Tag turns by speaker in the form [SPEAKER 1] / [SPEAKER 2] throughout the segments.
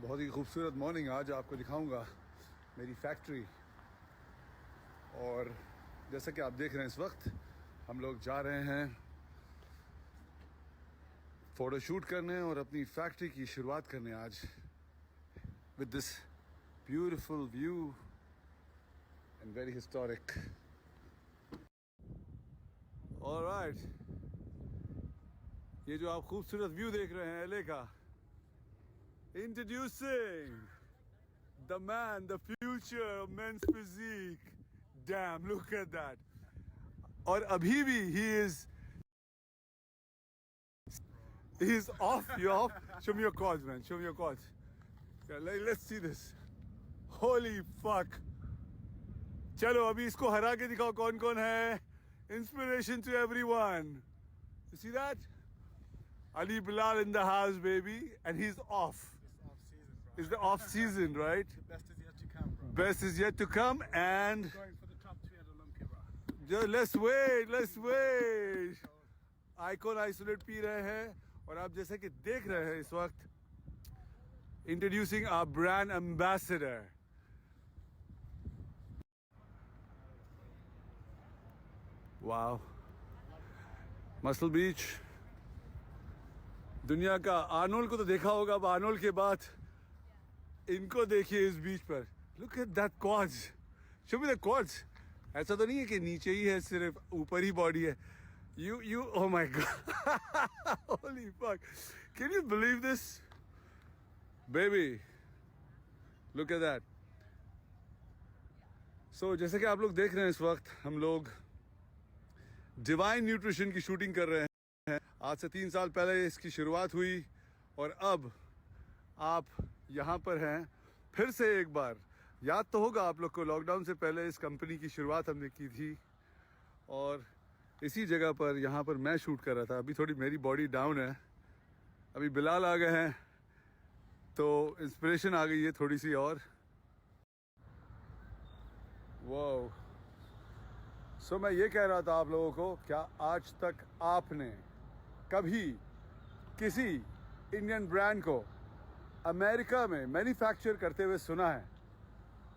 [SPEAKER 1] बहुत ही खूबसूरत मॉर्निंग। आज आपको दिखाऊंगा मेरी फैक्ट्री। और जैसा कि आप देख रहे हैं, इस वक्त हम लोग जा रहे हैं फ़ोटो शूट करने और अपनी फैक्ट्री की शुरुआत करने आज with this beautiful view and very historic. Alright, ये जो आप खूबसूरत व्यू देख रहे हैं एलए का, Introducing the man, the future of men's physique. Damn, look at that. और अभी भी he is off. You off? Show me your quads, man. Show me your quads. Yeah, let's see this. Holy fuck. चलो अभी इसको हरा के दिखाओ कौन कौन है. Inspiration to everyone. You see that? Ali Bilal in the house, baby, and he's off. It's the off season, right?
[SPEAKER 2] The best is yet to come, bro.
[SPEAKER 1] Best is yet to come, and
[SPEAKER 2] Going for the top 3 at Olympia, bro.
[SPEAKER 1] let's wait. Icon Isolate P रहे हैं और आप जैसे कि देख रहे हैं इस वक्त, introducing our brand ambassador. Wow. Muscle Beach. दुनिया का आर्नोल्ड को तो देखा होगा, अब आर्नोल्ड के बाद इनको देखिए इस बीच पर. Look at that quads. Show me the quads. ऐसा तो नहीं है कि नीचे ही है, सिर्फ ऊपर ही बॉडी है. You oh my god. Holy fuck. Can you believe this? Baby. Look at that. So जैसे कि आप लोग देख रहे हैं, इस वक्त हम लोग डिवाइन न्यूट्रिशन की शूटिंग कर रहे हैं. आज से 3 साल पहले इसकी शुरुआत हुई और अब आप यहाँ पर हैं फिर से एक बार. याद तो होगा आप लोग को, लॉकडाउन से पहले इस कंपनी की शुरुआत हमने की थी और इसी जगह पर यहाँ पर मैं शूट कर रहा था. अभी थोड़ी मेरी बॉडी डाउन है, अभी बिलाल आ गए हैं तो इंस्पिरेशन आ गई है थोड़ी सी. और वाह. सो मैं ये कह रहा था आप लोगों को, क्या आज तक आपने कभी किसी इंडियन ब्रांड को अमेरिका में मैन्युफैक्चर करते हुए सुना है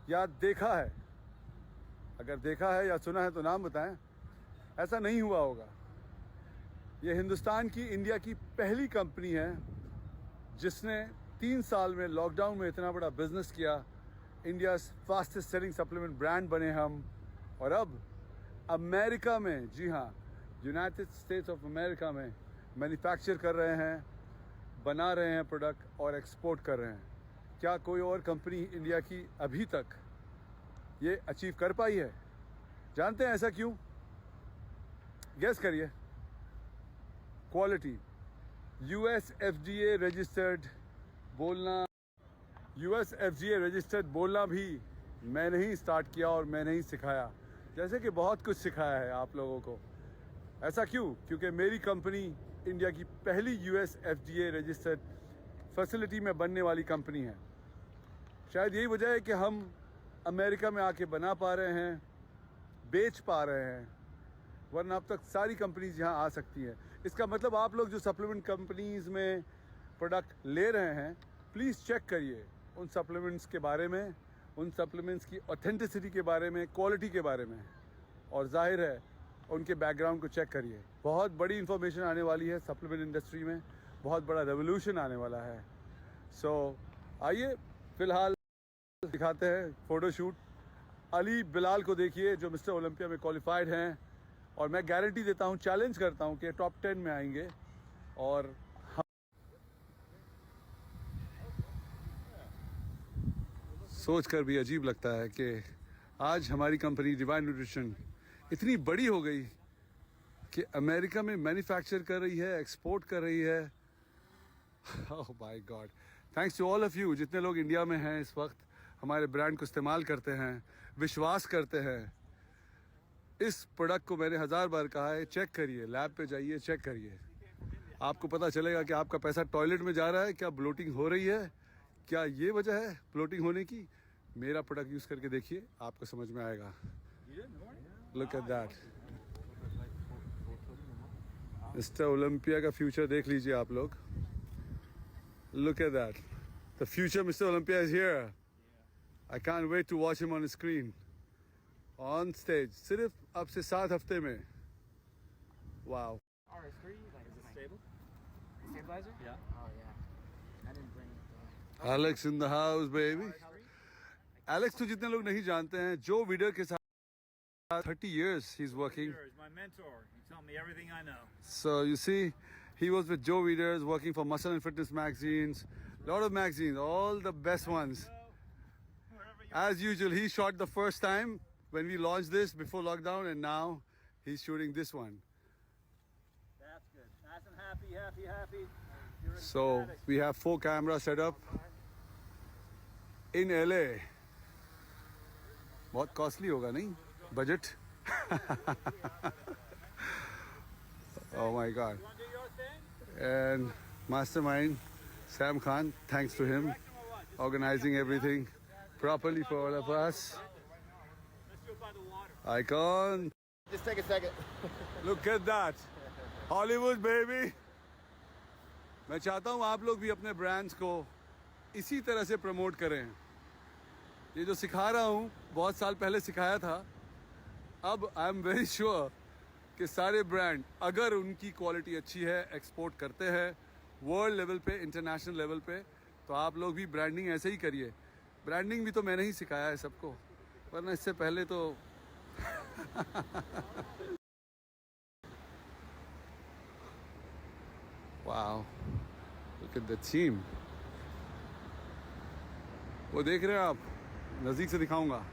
[SPEAKER 1] या देखा है? अगर देखा है या सुना है तो नाम बताएं. ऐसा नहीं हुआ होगा. ये हिंदुस्तान की, इंडिया की पहली कंपनी है जिसने 3 साल में लॉकडाउन में इतना बड़ा बिजनेस किया. India fastest selling supplement brand बने हम, और अब अमेरिका में, जी हाँ, यूनाइटेड स्टेट्स ऑफ अमेरिका में मैन्युफैक्चर कर रहे हैं, बना रहे हैं प्रोडक्ट और एक्सपोर्ट कर रहे हैं. क्या कोई और कंपनी इंडिया की अभी तक ये अचीव कर पाई है? जानते हैं ऐसा क्यों? गेस करिए. क्वालिटी. US FDA रजिस्टर्ड बोलना, US FDA रजिस्टर्ड बोलना भी मैंने ही स्टार्ट किया और मैंने ही सिखाया. जैसे कि बहुत कुछ सिखाया है आप लोगों को. ऐसा क्यों? क्योंकि मेरी कंपनी इंडिया की पहली US FDA रजिस्टर्ड फैसिलिटी में बनने वाली कंपनी है. शायद यही वजह है कि हम अमेरिका में आके बना पा रहे हैं, बेच पा रहे हैं, वरना अब तक सारी कंपनीज यहाँ आ सकती हैं. इसका मतलब आप लोग जो सप्लीमेंट कंपनीज में प्रोडक्ट ले रहे हैं, प्लीज़ चेक करिए उन सप्लीमेंट्स के बारे में, उन सप्लीमेंट्स की ऑथेंटिसिटी के बारे में, क्वालिटी के बारे में, और जाहिर है उनके बैकग्राउंड को चेक करिए. बहुत बड़ी इंफॉर्मेशन आने वाली है सप्लीमेंट इंडस्ट्री में, बहुत बड़ा रेवोल्यूशन आने वाला है. सो आइए फिलहाल दिखाते हैं फ़ोटो शूट. अली बिलाल को देखिए जो मिस्टर ओलंपिया में क्वालिफाइड हैं, और मैं गारंटी देता हूँ, चैलेंज करता हूँ कि टॉप 10 में आएंगे. और सोच कर भी अजीब लगता है कि आज हमारी कंपनी डिवाइन न्यूट्रिशन इतनी बड़ी हो गई कि अमेरिका में मैन्युफैक्चर कर रही है, एक्सपोर्ट कर रही है. Oh my God. Thanks to all of you, जितने लोग इंडिया में हैं इस वक्त, हमारे ब्रांड को इस्तेमाल करते हैं, विश्वास करते हैं. इस प्रोडक्ट को मैंने 1000 बार कहा है, चेक करिए, लैब पे जाइए, चेक करिए. आपको पता चलेगा कि आपका पैसा टॉयलेट में जा रहा है, क्या ब्लोटिंग हो रही है, क्या ये वजह है ब्लोटिंग होने की. मेरा प्रोडक्ट यूज़ करके देखिए, आपको समझ में आएगा. Look at that. Mister Olympia का फ्यूचर देख लीजिए आप लोग. Look at that. The future Mr. Olympia is here. I can't wait to watch him on the screen. On stage. सिर्फ अब से 7 हफ्ते में. Wow.
[SPEAKER 3] RS3, like,
[SPEAKER 2] Is it stable?
[SPEAKER 3] stabilizer?
[SPEAKER 2] Yeah.
[SPEAKER 3] Oh yeah. I didn't bring it.
[SPEAKER 1] Alex in the house, baby. Alex तो जितने लोग नहीं जानते हैं, जो वीडियो के साथ 30 years he's working.
[SPEAKER 2] Peter is my mentor. He taught me everything I know.
[SPEAKER 1] So you see, he was with Joe Weeders working for Muscle and Fitness magazines. Lot of magazines, all the best ones.
[SPEAKER 2] Wherever you
[SPEAKER 1] As usual, he shot the first time when we launched this before lockdown, and now he's shooting this one.
[SPEAKER 2] That's good. Nice and happy, happy, happy. You're
[SPEAKER 1] So
[SPEAKER 2] ecstatic.
[SPEAKER 1] we have 4 cameras set up in LA. बहुत costly होगा नहीं? Budget? Oh my God.
[SPEAKER 2] You want to do your thing?
[SPEAKER 1] And mastermind Sam Khan, thanks to him,
[SPEAKER 2] Direct him or what? Just
[SPEAKER 1] organizing everything properly for all of us.
[SPEAKER 2] let's do it by the water.
[SPEAKER 1] Icon,
[SPEAKER 3] Just take a second.
[SPEAKER 1] look at that. Hollywood baby. मैं चाहता हूँ आप लोग भी अपने brands को इसी तरह से प्रमोट करें. ये जो सिखा रहा हूँ बहुत साल पहले सिखाया था. अब आई एम वेरी श्योर कि सारे ब्रांड अगर उनकी क्वालिटी अच्छी है, एक्सपोर्ट करते हैं वर्ल्ड लेवल पे, इंटरनेशनल लेवल पे, तो आप लोग भी ब्रांडिंग ऐसे ही करिए. ब्रांडिंग भी तो मैंने ही सिखाया है सबको, वरना इससे पहले तो wow, look at the team. वो देख रहे हैं आप, नज़दीक से दिखाऊंगा.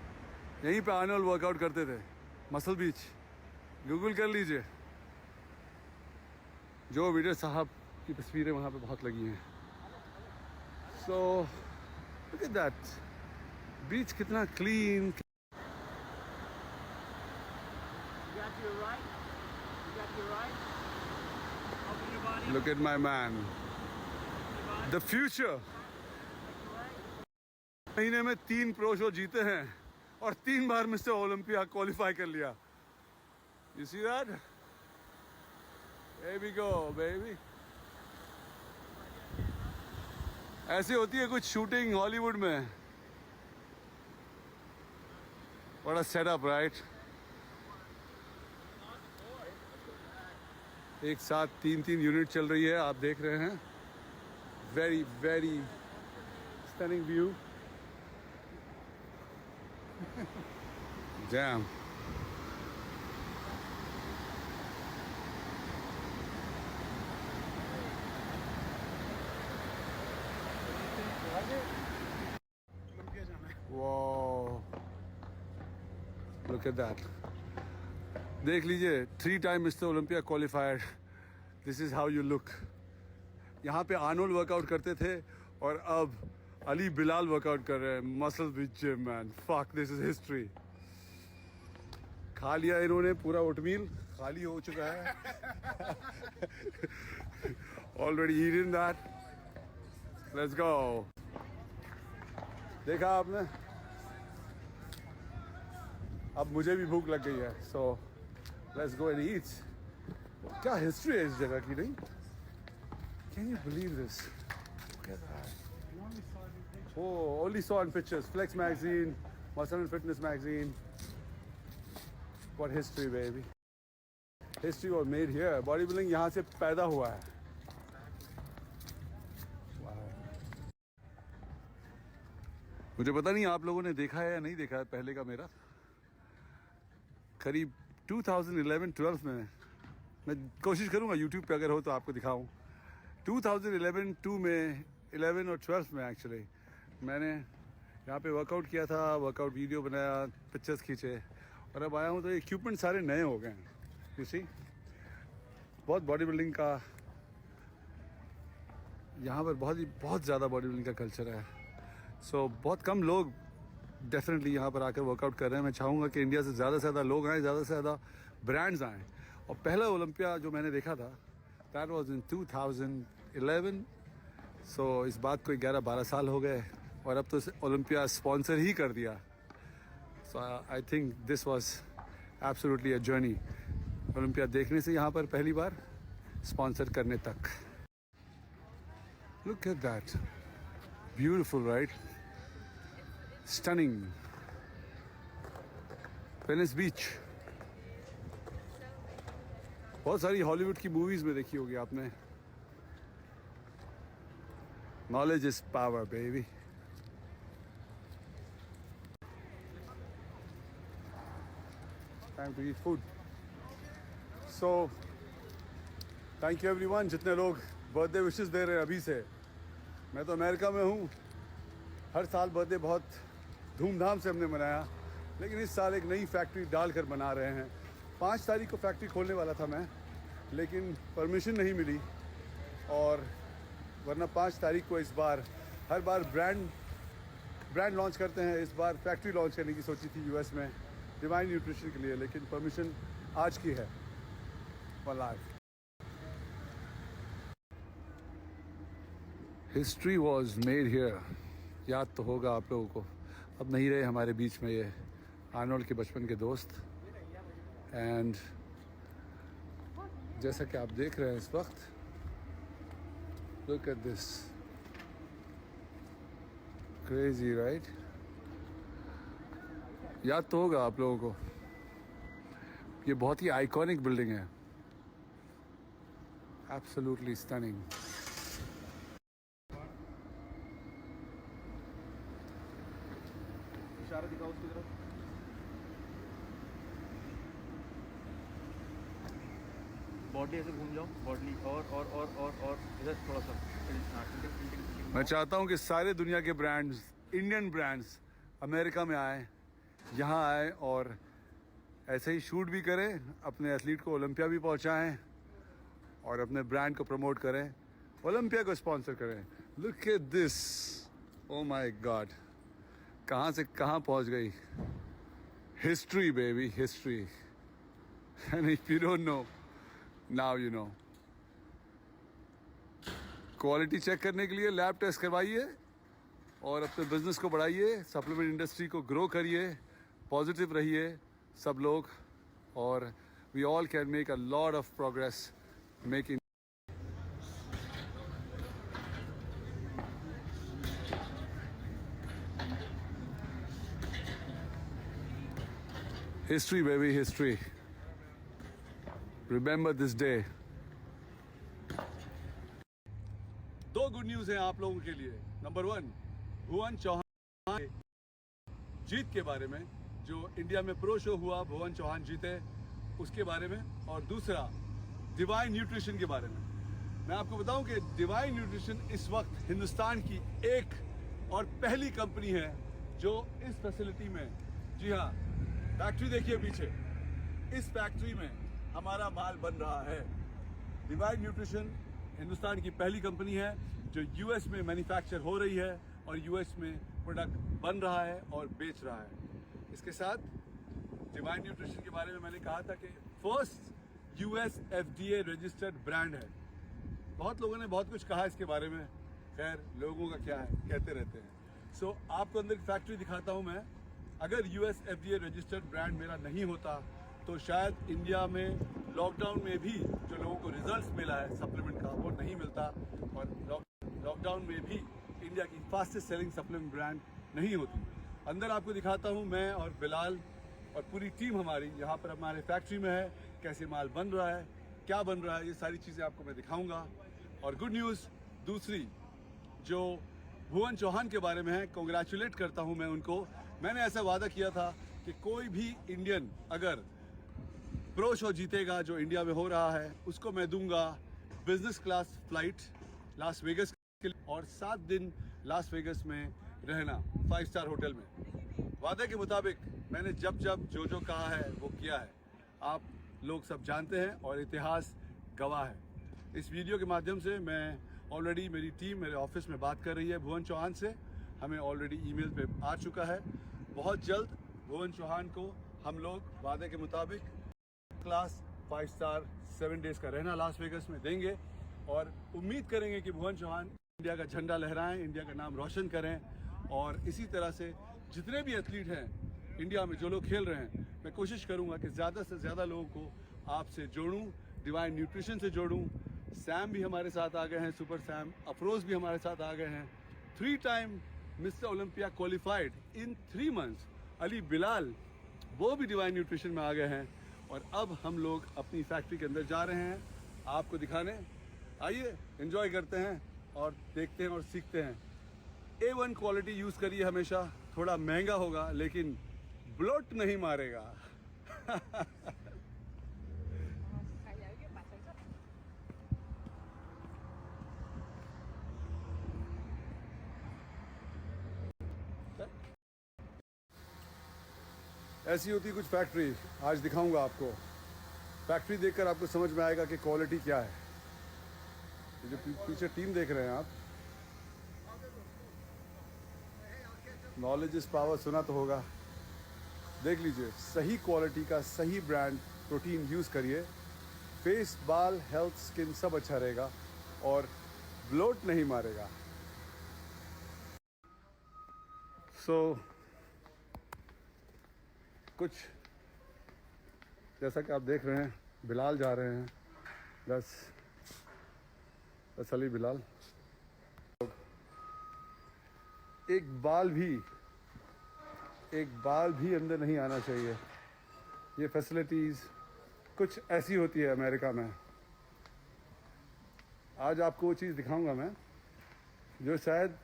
[SPEAKER 1] यहीं पे आर्नोल्ड वर्कआउट करते थे, मसल बीच. गूगल कर लीजिए. जो वीडियो साहब की तस्वीरें वहाँ पे बहुत लगी हैं. सो लुक एट दैट बीच, कितना clean.
[SPEAKER 2] You got to your right. You got to your right. Open your body.
[SPEAKER 1] Look at my man, the future. महीने में 3 प्रो शो जीते हैं और 3 बार मिस्टर ओलंपिया क्वालिफाई कर लिया. You see that? There we go, baby. ऐसी होती है कुछ शूटिंग हॉलीवुड में. What a setup, right? एक साथ 3 यूनिट चल रही है, आप देख रहे हैं. Very, very stunning view. Damn.
[SPEAKER 2] Olympia जाना है.
[SPEAKER 1] Whoa. Look at that. देख लीजिए, 3 time mister Olympia qualifier. This is how you look. यहाँ पे आर्नोल्ड वर्कआउट करते थे और अब अली बिलाल वर्कआउट कर रहे हैं. Muscle with gym, man. Fuck, this is history. खा लिया इन्होंने पूरा ओटमील, खाली हो चुका है. Already eaten that. Let's go. देखा आपने, अब मुझे भी भूख लग गई है. So let's go and eat. क्या हिस्ट्री है इस जगह की, नहीं? Can you believe this? Oh, only saw in pictures. Flex magazine, Muscle and Fitness magazine. What history, baby. History was made here. Bodybuilding यहाँ से पैदा हुआ है. Wow. मुझे पता नहीं आप लोगों ने देखा है या नहीं देखा है पहले का मेरा. करीब 2011-12 में, मैं कोशिश करूँगा YouTube पे अगर हो तो आपको दिखाऊँ. 2011-2 में, 11 और 12 में एक्चुअली मैंने यहाँ पे वर्कआउट किया था. वर्कआउट वीडियो बनाया, पिक्चर्स खींचे, और अब आया हूँ तो इक्विपमेंट सारे नए हो गए हैं. यू सी, बहुत बॉडी बिल्डिंग का यहाँ पर बहुत ज़्यादा बॉडी बिल्डिंग का कल्चर है. सो बहुत कम लोग डेफिनेटली यहाँ पर आकर वर्कआउट कर रहे हैं. मैं चाहूँगा कि इंडिया से ज़्यादा लोग आएँ, ज़्यादा से ज़्यादा ब्रांड्स आएँ. और पहला ओलंपिया जो मैंने देखा था, दैट वाज इन 2011. सो इस बात को 11-12 साल हो गए, और अब तो ओलंपिया स्पॉन्सर ही कर दिया. So I think this was absolutely a journey. Olympia देखने से यहाँ पर पहली बार स्पॉन्सर करने तक. Look at that. Beautiful, right? Stunning. Venice Beach. बहुत सारी हॉलीवुड की मूवीज में देखी होगी आपने. Knowledge is power, baby. Time to eat food. So, thank you everyone. जितने लोग बर्थडे विशेस दे रहे हैं अभी से. मैं तो अमेरिका में हूँ. हर साल बर्थडे बहुत धूमधाम से हमने मनाया, लेकिन इस साल एक नई फैक्ट्री डालकर बना रहे हैं. 5 तारीख को फैक्ट्री खोलने वाला था मैं, लेकिन परमिशन नहीं मिली. और वरना 5 तारीख को इस बार हर बार ब्रांड लॉन्च करते हैं. इस बार फैक्ट्री लॉन्च करने की सोची थी यूएस में डिवाइन न्यूट्रिशन के लिए, लेकिन परमिशन आज की है. Life history was made here. याद तो होगा आप लोगों को. अब नहीं रहे हमारे बीच में ये आर्नोल्ड के बचपन के दोस्त. एंड जैसा कि आप देख रहे हैं इस वक्त, look at this. Crazy, right? याद तो होगा आप लोगों को. ये बहुत ही आइकॉनिक बिल्डिंग है. Absolutely stunning.
[SPEAKER 3] इशारा दिखाओ उसकी तरफ. बॉडी ऐसे घूम जाओ. बॉडी और इधर थोड़ा सा.
[SPEAKER 1] मैं चाहता हूं कि सारे दुनिया के ब्रांड्स, इंडियन ब्रांड्स अमेरिका में आए, यहाँ आए और ऐसे ही शूट भी करें, अपने एथलीट को ओलंपिया भी पहुँचाएँ और अपने ब्रांड को प्रमोट करें, ओलंपिया को स्पॉन्सर करें. Look at this. Oh my God, कहाँ से कहाँ पहुँच गई. History baby, history. And if you don't know, now you know. Quality check करने के लिए लैब टेस्ट करवाइए और अपने बिजनेस को बढ़ाइए, सप्लीमेंट इंडस्ट्री को ग्रो करिए, पॉजिटिव रहिए सब लोग, और we all can make a lot of progress making. History, baby, history. Remember this day. 2 good news हैं आप लोगों के लिए. नंबर 1, भुवन चौहान जीत के बारे में. जो इंडिया में प्रो शो हुआ, भुवन चौहान जीते, उसके बारे में. और दूसरा, डिवाइन न्यूट्रिशन के बारे में. मैं आपको बताऊं कि डिवाइन न्यूट्रिशन इस वक्त हिंदुस्तान की एक और पहली कंपनी है जो इस फैसिलिटी में, जी हाँ, फैक्ट्री देखिए पीछे, इस फैक्ट्री में हमारा माल बन रहा है. डिवाइन न्यूट्रिशन हिंदुस्तान की पहली कंपनी है जो यूएस में मैन्युफैक्चर हो रही है और यूएस में प्रोडक्ट बन रहा है और बेच रहा है. इसके साथ डिवाइन न्यूट्रिशन के बारे में मैंने कहा था कि first US FDA registered brand है. बहुत लोगों ने बहुत कुछ कहा इसके बारे में. खैर, लोगों का क्या है, कहते रहते हैं. सो आपको अंदर की फैक्ट्री दिखाता हूँ मैं. अगर यूएस एफडीए रजिस्टर्ड ब्रांड मेरा नहीं होता तो शायद इंडिया में लॉकडाउन में भी जो लोगों को रिजल्ट्स मिला है सप्लीमेंट का, वो नहीं मिलता. और लॉकडाउन में भी इंडिया की फास्टेस्ट सेलिंग सप्लीमेंट ब्रांड नहीं होती. अंदर आपको दिखाता हूँ मैं और बिलाल और पूरी टीम हमारी यहाँ पर हमारे फैक्ट्री में है. कैसे माल बन रहा है, क्या बन रहा है, ये सारी चीज़ें आपको मैं दिखाऊँगा. और गुड न्यूज़ दूसरी, जो भुवन चौहान के बारे में है, कॉन्ग्रेचुलेट करता हूँ मैं उनको. मैंने ऐसा वादा किया था कि कोई भी इंडियन अगर प्रो शो जीतेगा जो इंडिया में हो रहा है, उसको मैं दूंगा business class flight Las Vegas के लिए और 7 दिन लास वेगस में रहना 5 स्टार होटल में. वादे के मुताबिक मैंने जब जो कहा है वो किया है. आप लोग सब जानते हैं और इतिहास गवाह है. इस वीडियो के माध्यम से मैं ऑलरेडी, मेरी टीम मेरे ऑफिस में बात कर रही है भुवन चौहान से. हमें ऑलरेडी ईमेल पे आ चुका है. बहुत जल्द भुवन चौहान को हम लोग वादे के मुताबिक क्लास 5 स्टार 7 डेज का रहना लास वेगस में देंगे और उम्मीद करेंगे कि भुवन चौहान इंडिया का झंडा लहराएं, इंडिया का नाम रोशन करें. और इसी तरह से जितने भी एथलीट हैं इंडिया में, जो लोग खेल रहे हैं, मैं कोशिश करूंगा कि ज़्यादा से ज़्यादा लोगों को आपसे जोड़ूं, डिवाइन न्यूट्रिशन से जोड़ूं. सैम भी हमारे साथ आ गए हैं, सुपर सैम, अफरोज़ भी हमारे साथ आ गए हैं. 3-time mister Olympia qualified in 3 months Ali Bilal, वो भी डिवाइन न्यूट्रिशन में आ गए हैं। और अब हम लोग अपनी फैक्ट्री के अंदर जा रहे हैं आपको दिखाने। आइए एंजॉय करते हैं और देखते हैं और सीखते हैं। A1 क्वालिटी यूज़ करिए हमेशा, थोड़ा महंगा होगा लेकिन ब्लोट नहीं मारेगा। ऐसी होती है कुछ फैक्ट्री, आज दिखाऊंगा आपको। फैक्ट्री देखकर आपको समझ में आएगा कि क्वालिटी क्या है। ये जो पीछे टीम देख रहे हैं आप, नॉलेज इज पावर सुना तो होगा। देख लीजिए, सही क्वालिटी का सही ब्रांड प्रोटीन यूज़ करिए। फेस, बाल, हेल्थ, स्किन सब अच्छा रहेगा और ब्लोट नहीं मारेगा। कुछ जैसा कि आप देख रहे हैं, बिलाल जा रहे हैं। बस अली बिलाल। एक बाल भी अंदर नहीं आना चाहिए। ये फैसिलिटीज़ कुछ ऐसी होती है अमेरिका में। आज आपको वो चीज़ दिखाऊंगा मैं जो शायद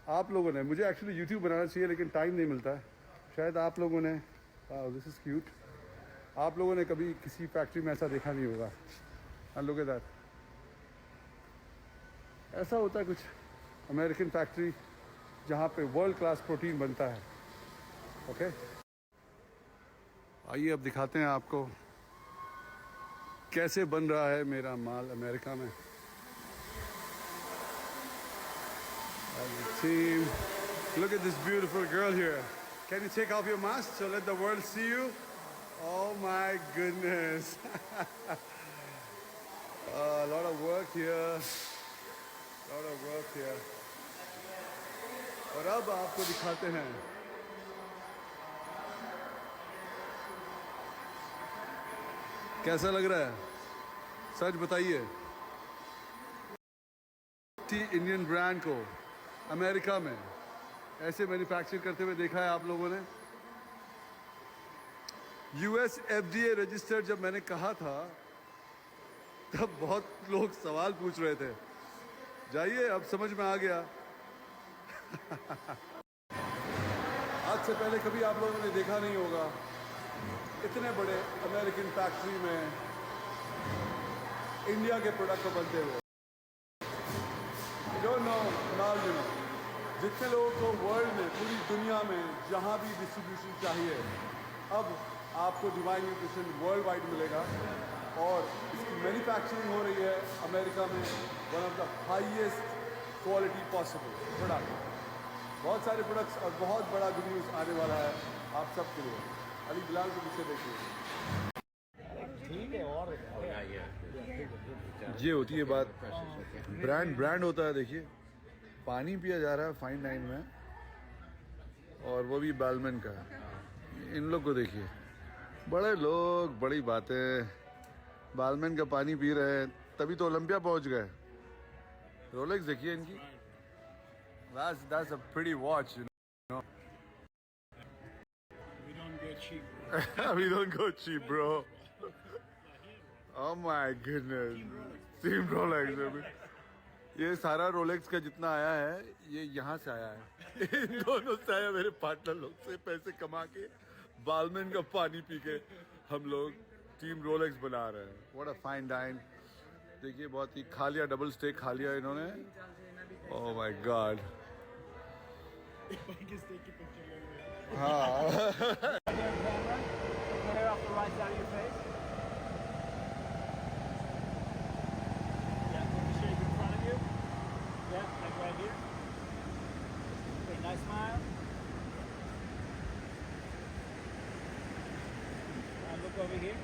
[SPEAKER 1] आप लोगों ने, मुझे एक्चुअली यूट्यूब बनाना चाहिए लेकिन टाइम नहीं मिलता है। शायद आप लोगों ने, दिस इज़ क्यूट, आप लोगों ने कभी किसी फैक्ट्री में ऐसा देखा नहीं होगा। Look at that. ऐसा होता है कुछ अमेरिकन फैक्ट्री जहाँ पे वर्ल्ड क्लास प्रोटीन बनता है। ओके, आइए अब दिखाते हैं आपको कैसे बन रहा है मेरा माल अमेरिका में। Team, look at this beautiful girl here. Can you take off your mask so let the world see you? Oh my goodness. A lot of work here. और अब आपको दिखाते हैं कैसा लग रहा है, सच बताइए। इंडियन ब्रांड को अमेरिका में ऐसे मैन्युफैक्चर करते हुए देखा है आप लोगों ने। US FDA रजिस्टर्ड जब मैंने कहा था तब बहुत लोग सवाल पूछ रहे थे। जाइए, अब समझ में आ गया। आज से पहले कभी आप लोगों ने देखा नहीं होगा इतने बड़े अमेरिकन फैक्ट्री में इंडिया के प्रोडक्ट को बनते हुए। You know, now you know। जितने लोगों को वर्ल्ड में, पूरी दुनिया में जहाँ भी डिस्ट्रीब्यूशन चाहिए, अब आपको डिवाइन न्यूट्रिशन वर्ल्ड वाइड मिलेगा। और इसकी मैन्युफैक्चरिंग हो रही है अमेरिका में, one of the highest quality possible product. बहुत सारे प्रोडक्ट्स और बहुत बड़ा गुड न्यूज़ आने वाला है आप सबके लिए। अली बिलाल को पीछे देखिए। ये होती है बात, ब्रांड होता है। देखिए, पानी पिया जा रहा है फाइन डाइन में, और वो भी बालमेन का। इन लोग को देखिए, बड़े लोग, बड़ी बातें। बालमेन का पानी पी रहे हैं, तभी तो ओलंपिया पहुंच गए। रोलेक्स देखिए इनकी। That's a pretty watch, you know.
[SPEAKER 2] We don't get cheap.
[SPEAKER 1] We don't go cheap, bro. Oh my goodness. Team Rolex. ये सारा रोलेक्स का जितना आया है, ये यहाँ से आया है। इन दोनों से आया, मेरे पार्टनर लोग से पैसे कमा के, बालमेन का पानी पी के हम लोग टीम रोलेक्स बना रहे हैं। What a fine dine. देखिए, बहुत ही खा लिया, डबल स्टेक खा लिया इन्होंने। Oh my God. हाँ।
[SPEAKER 2] Get hair off the right side of your face. Yeah, take the shape in front of you. Yeah, like right here. Okay, nice smile. Now look over here.